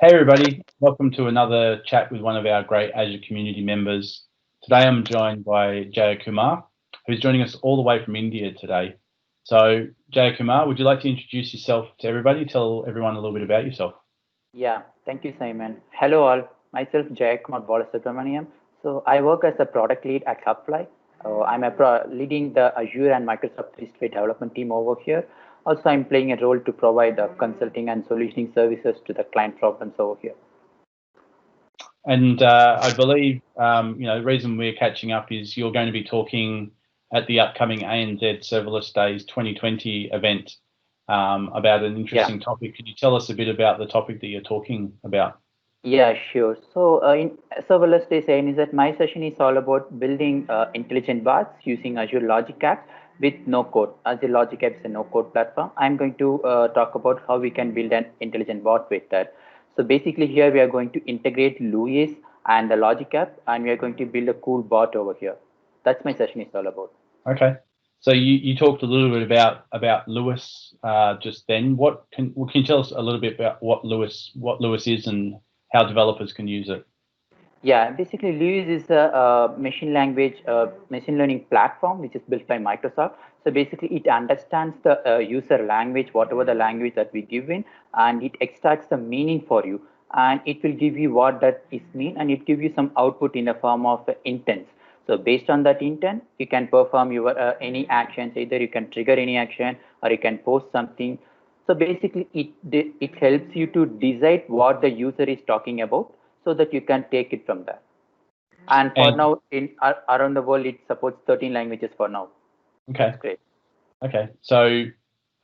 Hey everybody, welcome to another chat with one of our great Azure community members. Today I'm joined by Jayakumar, who's joining us all the way from India today. So Jayakumar, would you like to introduce yourself to everybody? Tell everyone a little bit about yourself. Yeah, thank you, Simon. Hello, all. Myself, Jayakumar Balasubramaniam. So, I work as a product lead at Hubfly. I'm leading the Azure and Microsoft 365 development team over here. Also, I'm playing a role to provide consulting and solutioning services to the client problems over here. And I believe, the reason we're catching up is you're going to be talking at the upcoming ANZ Serverless Days 2020 event about an interesting topic. Could you tell us a bit about the topic that you're talking about? Yeah, sure. So, in serverless days, is that my session is all about building intelligent bots using Azure Logic Apps with no code. Azure Logic Apps is a no code platform. I'm going to talk about how we can build an intelligent bot with that. So, basically, here we are going to integrate Louis and the Logic App, and we are going to build a cool bot over here. That's my session is all about. Okay. So you talked a little bit about Lewis just then. What can you tell us a little bit about what Lewis is and how developers can use it? Yeah, basically, Lewis is a machine learning platform which is built by Microsoft. So basically, it understands the user language, whatever the language that we give in, and it extracts the meaning for you, and it will give you what that is mean, and it give you some output in the form of intents. So based on that intent, you can perform your any actions. Either you can trigger any action or you can post something. So basically, it helps you to decide what the user is talking about so that you can take it from there. And for And now, in around the world, it supports 13 languages for now. okay, That's great. okay. So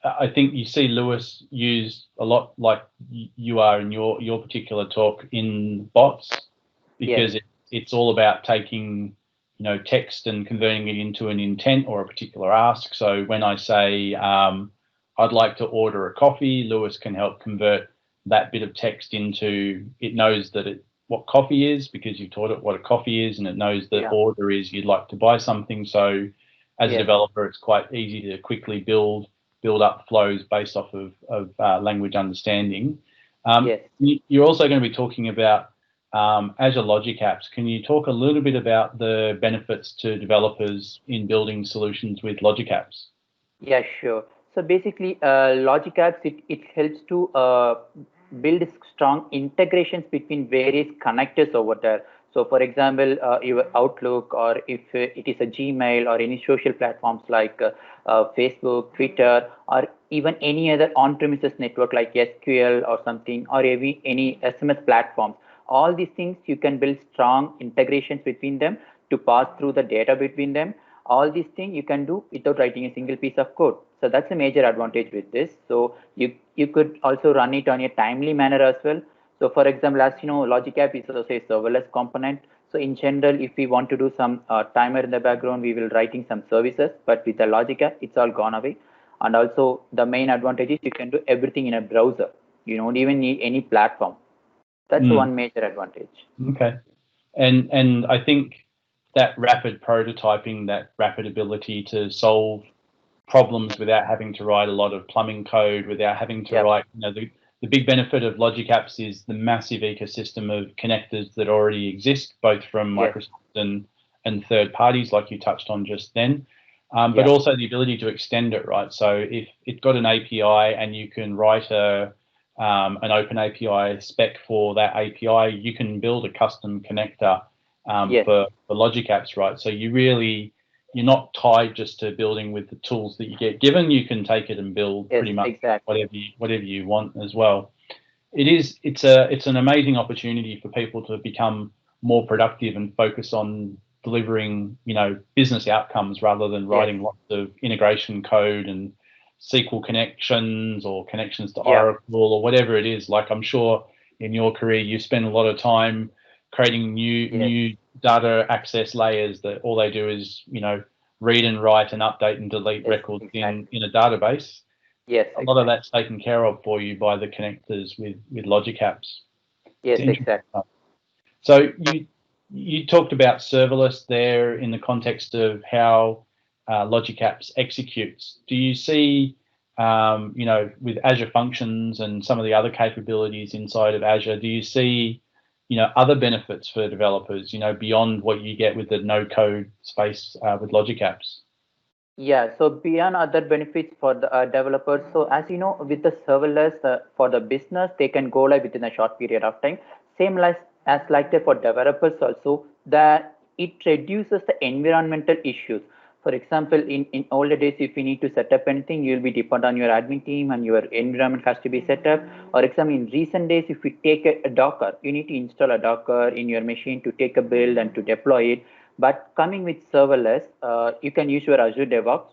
I think you see Lewis used a lot, like you are in your particular talk, in bots, Yes, because it's all about taking text and converting it into an intent or a particular ask. So when I say I'd like to order a coffee, Lewis can help convert that bit of text into, it knows that what coffee is because you've taught it what a coffee is, and it knows that yeah, order is you'd like to buy something. So as a yes, developer, it's quite easy to quickly build up flows based off of language understanding. yes. You're also going to be talking about Azure Logic Apps. Can you talk a little bit about the benefits to developers in building solutions with Logic Apps? Yeah, sure. So basically, Logic Apps, it helps to build strong integrations between various connectors over there. So for example, your Outlook, or if it is a Gmail or any social platforms like Facebook, Twitter, or even any other on-premises network like SQL or something, or any SMS platforms. All these things you can build strong integrations between them to pass through the data between them. All these things you can do without writing a single piece of code. So that's a major advantage with this. So you could also run it on a timely manner as well. So for example, as you know, Logic App is also a serverless component. So in general, if we want to do some timer in the background, we will writing some services. But with the Logic App, it's all gone away. And also the main advantage is you can do everything in a browser. You don't even need any platform. That's one major advantage. Okay. And I think that rapid prototyping, that rapid ability to solve problems without having to write a lot of plumbing code, without having to Yep. write, the big benefit of Logic Apps is the massive ecosystem of connectors that already exist, both from Yes. Microsoft and third parties, like you touched on just then, but Yeah. also the ability to extend it, right? So if it's got an API and you can write an open API spec for that API, you can build a custom connector Yes. for Logic Apps, right? So you're not tied just to building with the tools that you get given. You can take it and build Yes. pretty much Exactly. whatever you want as well. It's an amazing opportunity for people to become more productive and focus on delivering business outcomes rather than Yes. writing lots of integration code and SQL connections or connections to Yeah. Oracle or whatever it is. Like, I'm sure in your career you spend a lot of time creating Yes. new data access layers that all they do is read and write and update and delete Yes. records Exactly. in a database. Yes. A lot of Exactly. that's taken care of for you by the connectors with Logic Apps. It's Yes. interesting. Exactly. So you talked about serverless there in the context of how Logic Apps executes. Do you see you know, with Azure Functions and some of the other capabilities inside of Azure, do you see, you know, other benefits for developers, you know, beyond what you get with the no-code space with Logic Apps? Yeah, so beyond other benefits for the developers, so as you know, with the serverless for the business, they can go live within a short period of time. Same as like that for developers also, that it reduces the environmental issues. For example, in older days, if you need to set up anything, you'll be dependent on your admin team and your environment has to be set up. Or example, in recent days, if we take a Docker, you need to install a Docker in your machine to take a build and to deploy it. But coming with serverless, you can use your Azure DevOps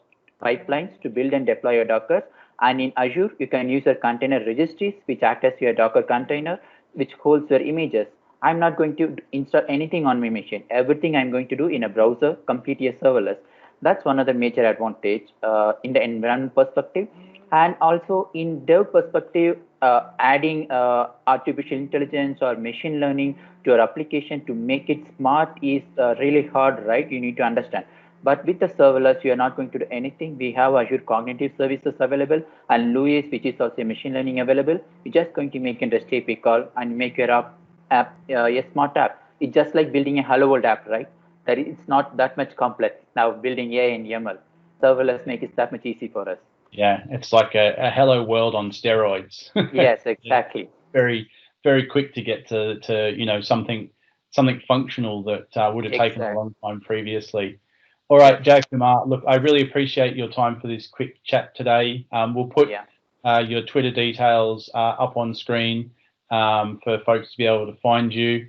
pipelines to build and deploy your Docker. And in Azure, you can use your container registries, which act as your Docker container, which holds your images. I'm not going to install anything on my machine. Everything I'm going to do in a browser, completely serverless. That's one of the major advantage in the environment perspective. And also in dev perspective, adding artificial intelligence or machine learning to your application to make it smart is really hard, right? You need to understand. But with the serverless, you are not going to do anything. We have Azure Cognitive Services available and Louis, which is also machine learning available. You're just going to make a REST API call and make your app a smart app. It's just like building a Hello World app, right? That it's not that much complex. Now building AI and ML, serverless makes it that much easy for us. Yeah, it's like a hello world on steroids. Yes, exactly. Very, very quick to get to you know, something functional that would have taken a long time previously. All right, Jayakumar, look, I really appreciate your time for this quick chat today. We'll put your Twitter details up on screen for folks to be able to find you.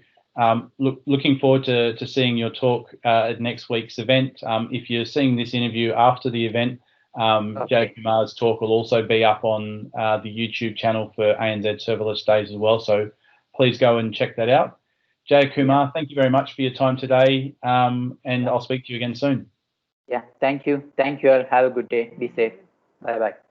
Looking forward to seeing your talk at next week's event. If you're seeing this interview after the event, Jayakumar's talk will also be up on the YouTube channel for ANZ Serverless Days as well, so please go and check that out. Jayakumar, thank you very much for your time today, and I'll speak to you again soon. Yeah, thank you. Thank you all. Have a good day. Be safe. Bye-bye.